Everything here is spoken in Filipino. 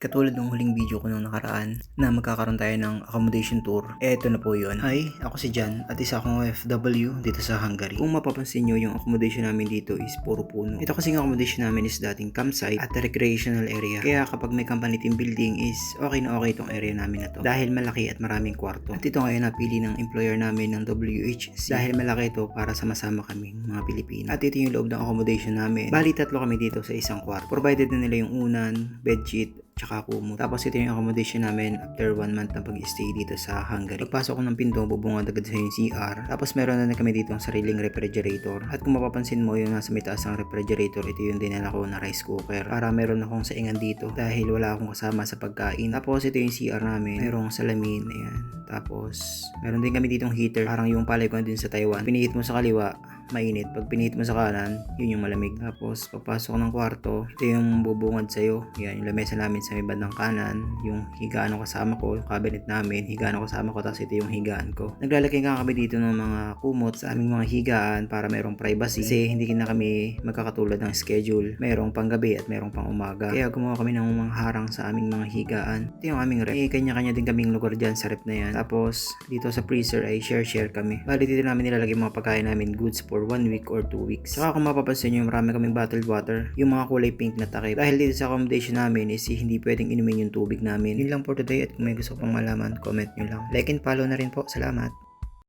Katulad ng huling video ko nung nakaraan na magkakaroon tayo ng accommodation tour, eto na po yun. Hi, ako si Jan at isa akong OFW dito sa Hungary. Kung mapapansin nyo, yung accommodation namin dito is puro puno. Ito kasing accommodation namin is dating campsite at recreational area. Kaya kapag may company team building is okay na okay itong area namin na to. Dahil malaki at maraming kwarto. At ito ngayon napili ng employer namin ng WHC. Dahil malaki ito para sama-sama kaming mga Pilipino. At ito yung loob ng accommodation namin. Bali tatlo kami dito sa isang kwarto. Provided na nila yung unan, bedsheet, tsaka kumot. Tapos ito yung accommodation namin after 1 month na pag-stay dito sa Hungary. Pagpasok ko ng pinto, bubungad agad sa yung CR. Tapos meron na kami dito ang sariling refrigerator. At kung mapapansin mo yung nasa may taas ng refrigerator, ito yung dinala ko na rice cooker. Para meron akong saingan dito dahil wala akong kasama sa pagkain. Tapos ito yung CR namin. Merong salamin. Ayan. Tapos meron din kami ditong heater. Parang yung palay ko din sa Taiwan. Pinihit mo sa kaliwa, mainit. Pag pinihit mo sa kanan, yun yung malamig. Tapos pagpasok ng kwarto, ito yung bubungad sa'yo. Yan, yung lamesa namin sa may bandang kanan, yung higaan ng kasama ko, yung cabinet namin, higaan ng kasama ko, tapos ito yung higaan ko. Naglalagay nga kami dito ng mga kumot sa aming mga higaan para merong privacy. Kasi hindi na kami magkakatulad ng schedule. Merong panggabi at merong pang umaga. Kaya gumawa kami ng mga harang sa aming mga higaan. Ito yung aming rep. Kanya-kanya din kaming lugar dyan sa rep na yan. Tapos dito sa freezer ay share kami. Bali dito namin nilalagay mga pagkain namin, goods for 1 week or 2 weeks. Saka kung mapapansin nyo, marami kaming bottled water, yung mga kulay pink na takip. Dahil dito sa accommodation namin is hindi pwedeng inumin yung tubig namin. Yun lang for today, at kung may gusto pang malaman, comment nyo lang. Like and follow na rin po. Salamat!